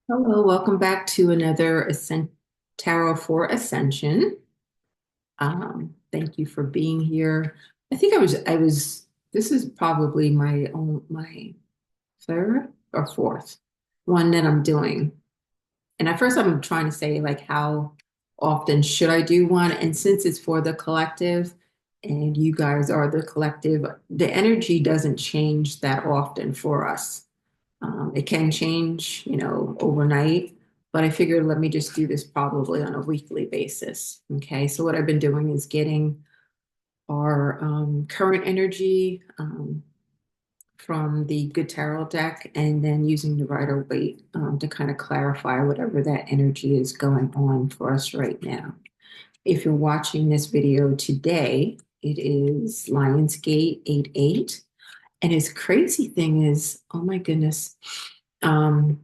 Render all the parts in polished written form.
Hello, welcome back to another Tarot for Ascension. Thank you for being here. This is probably my third or fourth one that I'm doing. And at first I'm trying to say like how often should I do one? And since it's for the collective and you guys are the collective, the energy doesn't change that often for us. It can change, overnight, but I figured let me just do this probably on a weekly basis. Okay, so what I've been doing is getting our current energy from the Good Tarot deck and then using the Rider Waite to kind of clarify whatever that energy is going on for us right now. If you're watching this video today, it is Lionsgate 8-8. And his crazy thing is, oh my goodness, um,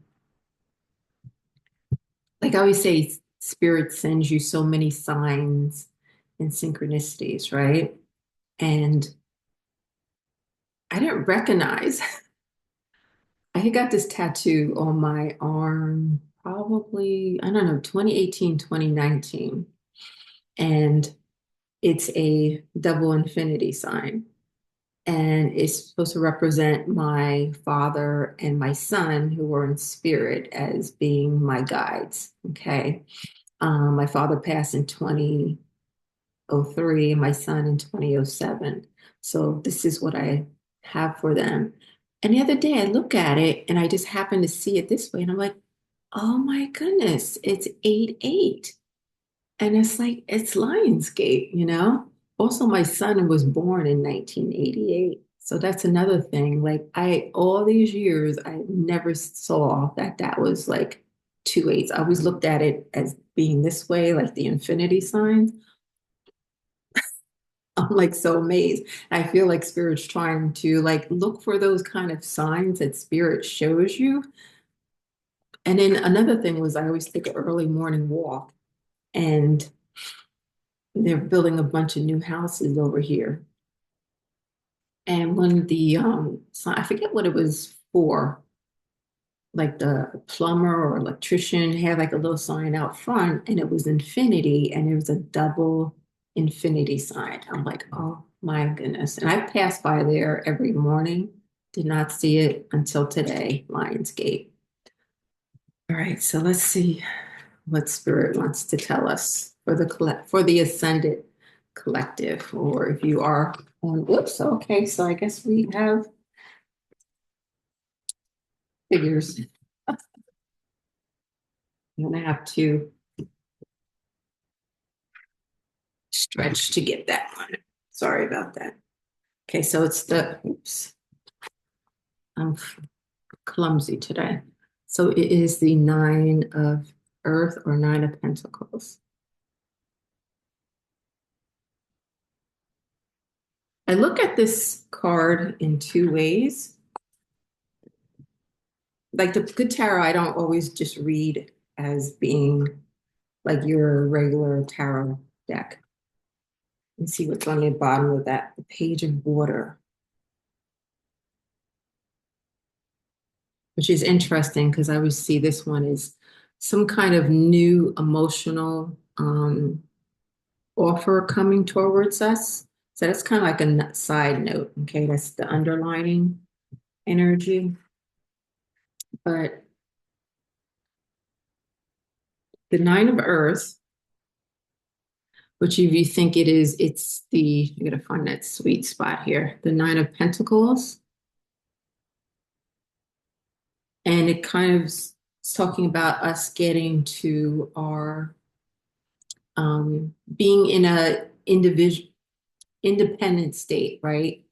like I always say, spirit sends you so many signs and synchronicities, right? And I didn't recognize, I had got this tattoo on my arm probably, I don't know, 2018, 2019. And it's a double infinity sign. And it's supposed to represent my father and my son who were in spirit as being my guides. Okay. My father passed in 2003 and my son in 2007. So this is what I have for them. And the other day I look at it and I just happen to see it this way. And I'm like, oh my goodness, it's 8-8. And it's like, it's Lionsgate, you know? Also, my son was born in 1988. So that's another thing. Like, all these years, I never saw that that was like two eights. I always looked at it as being this way, like the infinity signs. I'm like so amazed. I feel like Spirit's trying to like look for those kind of signs that Spirit shows you. And then another thing was I always take an early morning walk and they're building a bunch of new houses over here. And when the I forget what it was for, like the plumber or electrician had like a little sign out front and it was infinity and it was a double infinity sign. I'm like, oh my goodness. And I pass by there every morning, did not see it until today, Lionsgate. All right, so let's see what Spirit wants to tell us for the ascended collective, or if you are on, whoops, okay, so I guess we have figures. I'm gonna have to stretch to get that one. Sorry about that. Okay, so it's oops, I'm clumsy today. So it is the Nine of Earth or Nine of Pentacles. I look at this card in two ways. Like the Good Tarot, I don't always just read as being like your regular tarot deck. Let's see what's on the bottom of that. The Page of Water, which is interesting because I always see this one as some kind of new emotional offer coming towards us. So that's kind of like a side note. Okay, that's the underlining energy. But the Nine of Earth, which if you think it is, you gotta find that sweet spot here. The Nine of Pentacles. And it kind of is talking about us getting to our being in a individual independent state, right?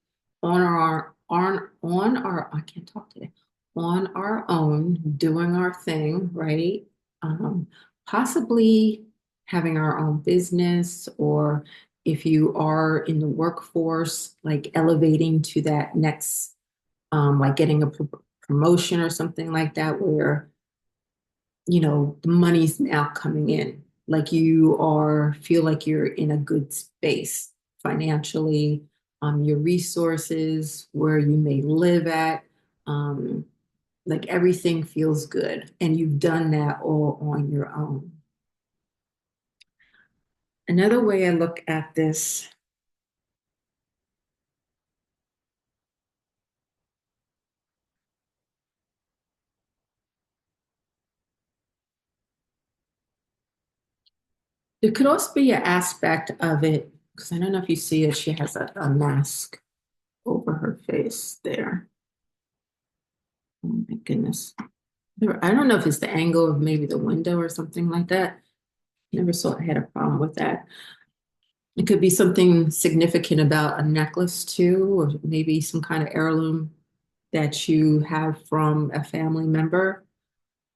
On our I can't talk today. On our own, doing our thing, right? Um, Possibly having our own business, or if you are in the workforce, like elevating to that next, like getting a promotion or something like that, where the money's now coming in. Like you are feel like you're in a good space financially, your resources, where you may live at. Um, Like everything feels good, and you've done that all on your own. Another way I look at this, there could also be an aspect of it, because I don't know if you see it, she has a mask over her face there. Oh my goodness. I don't know if it's the angle of maybe the window or something like that. Never saw I had a problem with that. It could be something significant about a necklace too, or maybe some kind of heirloom that you have from a family member.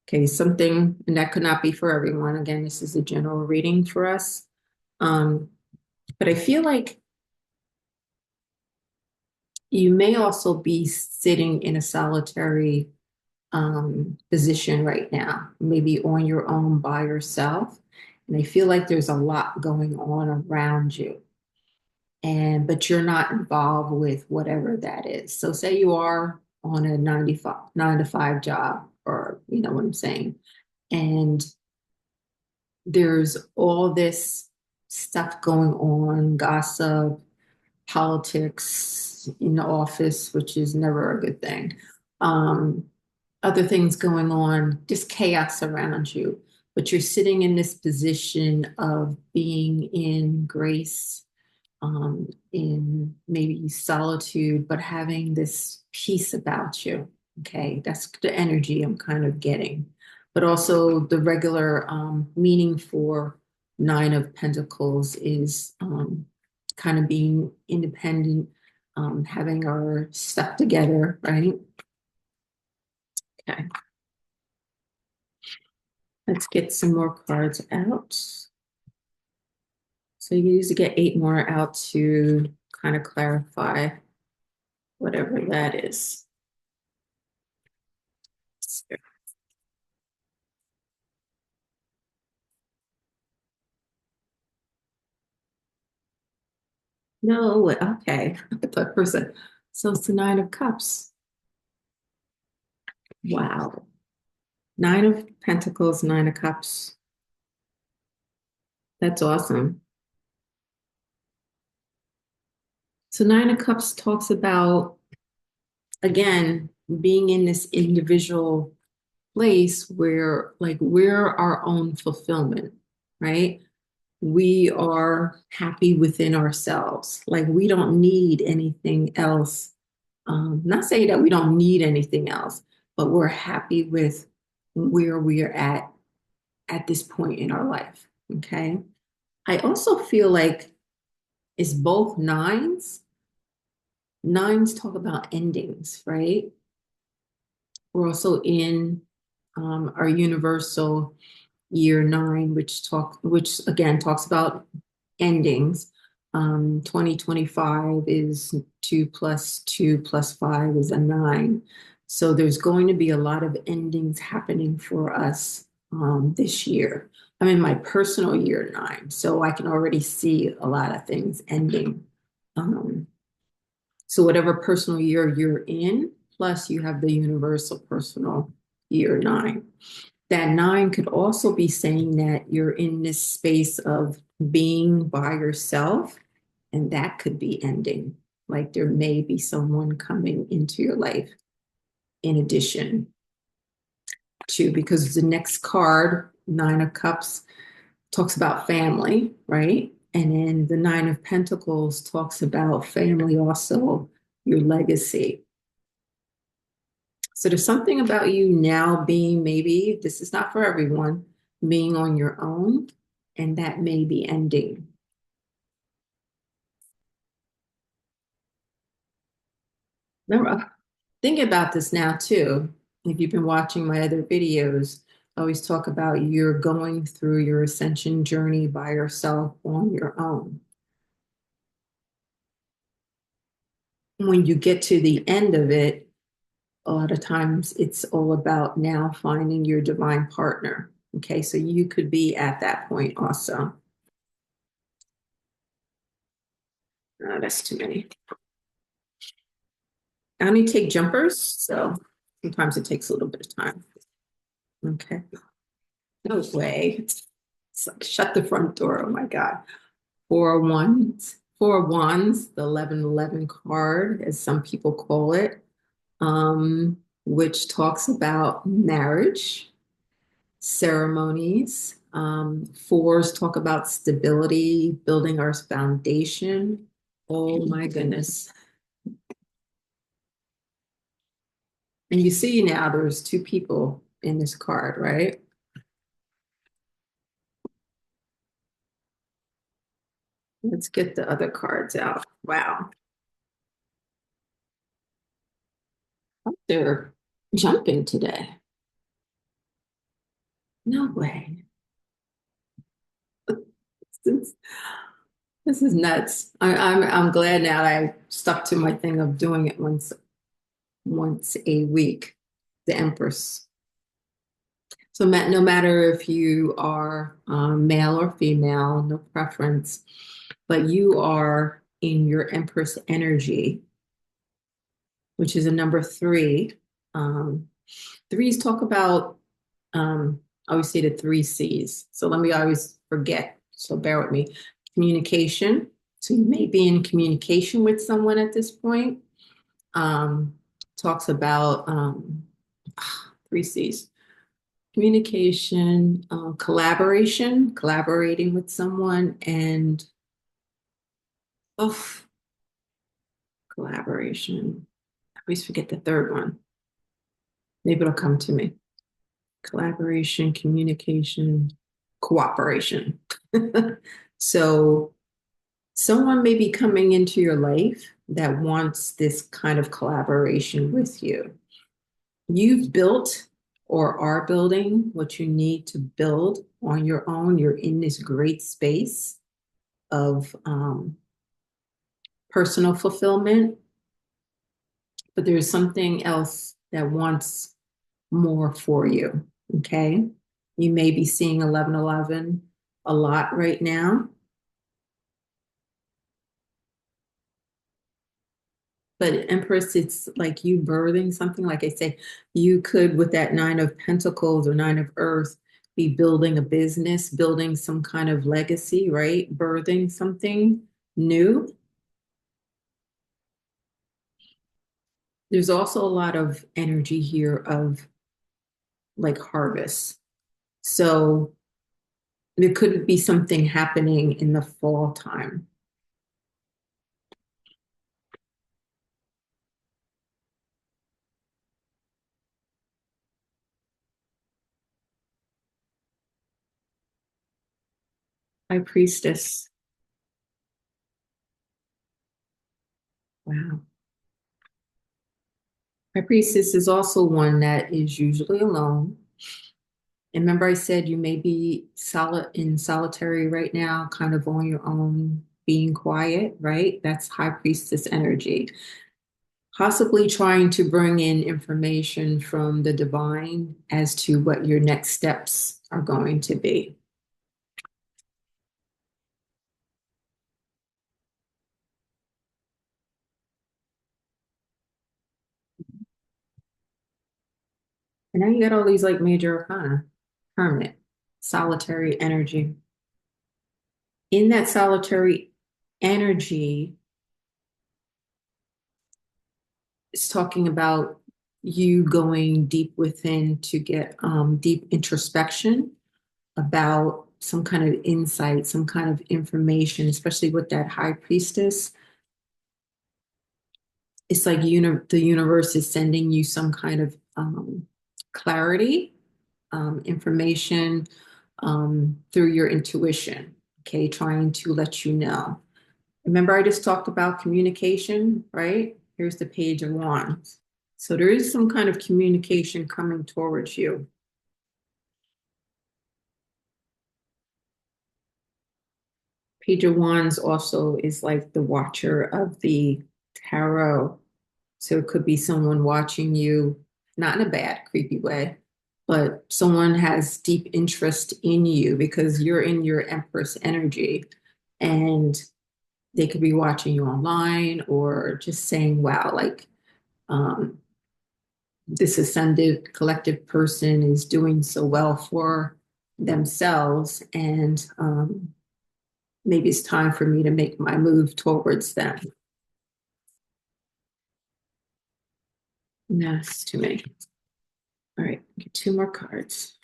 Okay, something, and that could not be for everyone. Again, this is a general reading for us. Um, but I feel like you may also be sitting in a solitary position right now, maybe on your own by yourself. And I feel like there's a lot going on around you. And but you're not involved with whatever that is. So say you are on a 9 to 5 job, or you know what I'm saying, and there's all this stuff going on, gossip, politics in the office, which is never a good thing. Um, Other things going on, just chaos around you, but you're sitting in this position of being in grace, in maybe solitude, but having this peace about you. Okay, that's the energy I'm kind of getting. But also the regular meaning for Nine of Pentacles is kind of being independent, having our stuff together, right? Okay, let's get some more cards out. So you usually get 8 more out to kind of clarify whatever that is. No, okay. I thought person. So it's the Nine of Cups. Wow. Nine of Pentacles, Nine of Cups. That's awesome. So Nine of Cups talks about, again, being in this individual place where like we're our own fulfillment, right? We are happy within ourselves. Like we don't need anything else. Not saying that we don't need anything else, but we're happy with where we are at this point in our life. Okay. I also feel like it's both nines. Nines talk about endings, right? We're also in our universal year 9, which again talks about endings. 2025 is 2 plus 2 plus 5 is a 9. So there's going to be a lot of endings happening for us this year. I'm in my personal year 9, so I can already see a lot of things ending. Um, so whatever personal year you're in, plus you have the universal personal year 9. That 9 could also be saying that you're in this space of being by yourself, and that could be ending. Like there may be someone coming into your life in addition to, because the next card, Nine of Cups, talks about family, right? And then the Nine of Pentacles talks about family also, your legacy. So there's something about you now being, maybe this is not for everyone, being on your own, and that may be ending. Remember, think about this now too. If you've been watching my other videos, I always talk about you're going through your ascension journey by yourself on your own. When you get to the end of it, a lot of times it's all about now finding your divine partner. Okay, so you could be at that point also. That's too many. I only take jumpers, so Sometimes it takes a little bit of time. Okay. No way. It's like shut the front door. Oh my God. Four of Wands. Four of Wands, the 1111 card, as some people call it, which talks about marriage, ceremonies. Fours talk about stability, building our foundation. Oh my goodness. And you see now there's two people in this card, right? Let's get the other cards out. Wow. They're jumping today. No way. This, this is nuts. I'm glad now that I stuck to my thing of doing it once a week. The Empress. So no matter if you are male or female, no preference, but you are in your Empress energy, which is a number three. Um, Threes talk about, I always say the three C's. So let me always forget. So bear with me. Communication. So you may be in communication with someone at this point. Um, Talks about three C's. Communication, collaboration, collaborating with someone, and oh, collaboration. I always forget the third one. Maybe it'll come to me. Collaboration, communication, cooperation. So someone may be coming into your life that wants this kind of collaboration with you. You've built or are building what you need to build on your own. You're in this great space of personal fulfillment, but there's something else that wants more for you. Okay. You may be seeing 1111 a lot right now, but Empress, it's like you birthing something. Like I say, you could, with that Nine of Pentacles or Nine of Earth, be building a business, building some kind of legacy, right? Birthing something new. There's also a lot of energy here of like harvest. So there could be something happening in the fall time. High Priestess. Wow. High Priestess is also one that is usually alone. And remember, I said you may be in solitary right now, kind of on your own, being quiet, right? That's High Priestess energy. Possibly trying to bring in information from the divine as to what your next steps are going to be. And now you got all these like major arcana, hermit, solitary energy. In that solitary energy, it's talking about you going deep within to get deep introspection about some kind of insight, some kind of information, especially with that high priestess. It's like the universe is sending you some kind of clarity, information through your intuition, okay, trying to let you know. Remember, I just talked about communication, right? Here's the Page of Wands. So there is some kind of communication coming towards you. Page of Wands also is like the watcher of the tarot. So it could be someone watching you, not in a bad, creepy way, but someone has deep interest in you because you're in your Empress energy. And they could be watching you online or just saying, wow, like, um, this ascended collective person is doing so well for themselves, and maybe it's time for me to make my move towards them. That's too many. All right, get two more cards.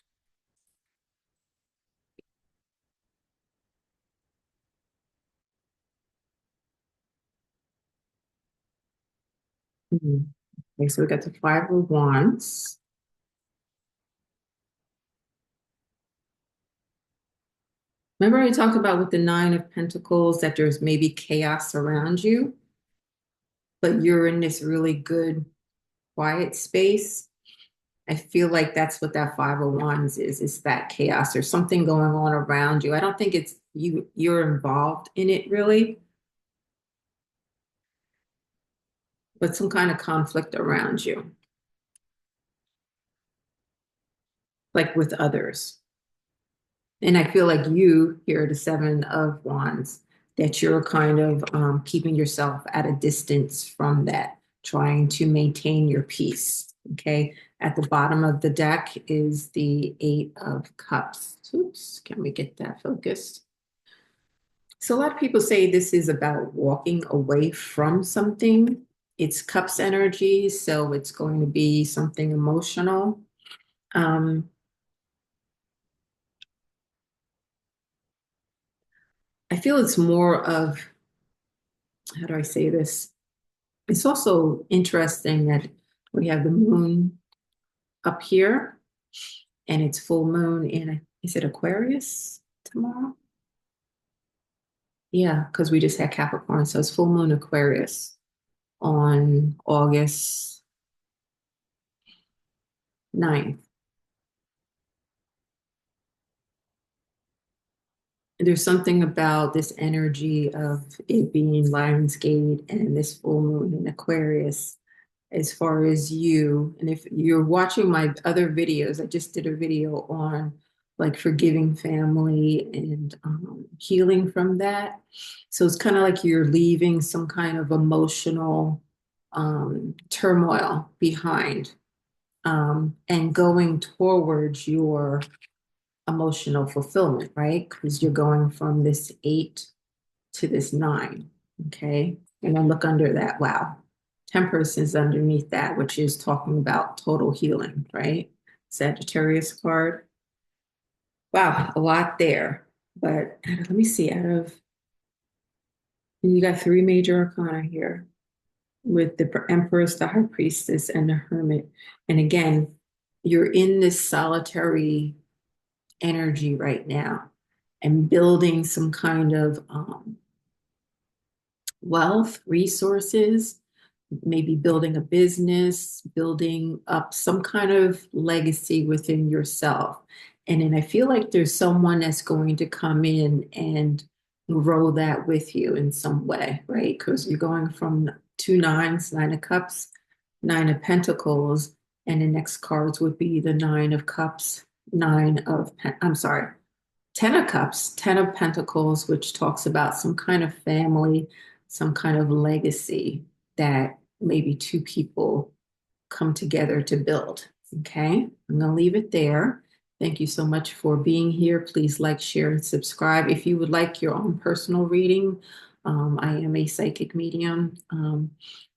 Okay, so we got the Five of Wands. Remember I talked about with the Nine of Pentacles that there's maybe chaos around you, but you're in this really good, quiet space. I feel like that's what that Five of Wands is that chaos. There's something going on around you. I don't think it's you're involved in it really, but some kind of conflict around you, like with others. And I feel like you here, the Seven of Wands, that you're kind of keeping yourself at a distance from that, trying to maintain your peace. Okay. At the bottom of the deck is the Eight of Cups. Oops, can we get that focused? So a lot of people say this is about walking away from something. It's Cups energy, so it's going to be something emotional. I feel it's more of, how do I say this? It's also interesting that we have the moon up here and it's full moon in, is it Aquarius tomorrow? Yeah, because we just had Capricorn, so it's full moon Aquarius on August 9th. There's something about this energy of it being Lionsgate and this full moon in Aquarius as far as you. And if you're watching my other videos, I just did a video on like forgiving family and healing from that. So it's kind of like you're leaving some kind of emotional turmoil behind, and going towards your emotional fulfillment, right? Because you're going from this 8 to this 9, okay? And then look under that, wow. Temperance is underneath that, which is talking about total healing, right? Sagittarius card. Wow, a lot there. But let me see, out of, you got three major arcana here with the Empress, the High Priestess, and the Hermit. And again, you're in this solitary energy right now and building some kind of wealth, resources, maybe building a business, building up some kind of legacy within yourself. And then I feel like there's someone that's going to come in and grow that with you in some way, right? Because you're going from two nines, Nine of Cups, Nine of Pentacles, and the next cards would be the Nine of Cups, I'm sorry, Ten of Cups, Ten of Pentacles, which talks about some kind of family, some kind of legacy that maybe two people come together to build. Okay, I'm going to leave it there. Thank you so much for being here. Please like, share, and subscribe. If you would like your own personal reading, I am a psychic medium.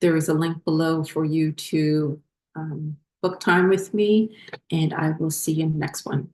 There is a link below for you to book time with me, and I will see you in the next one.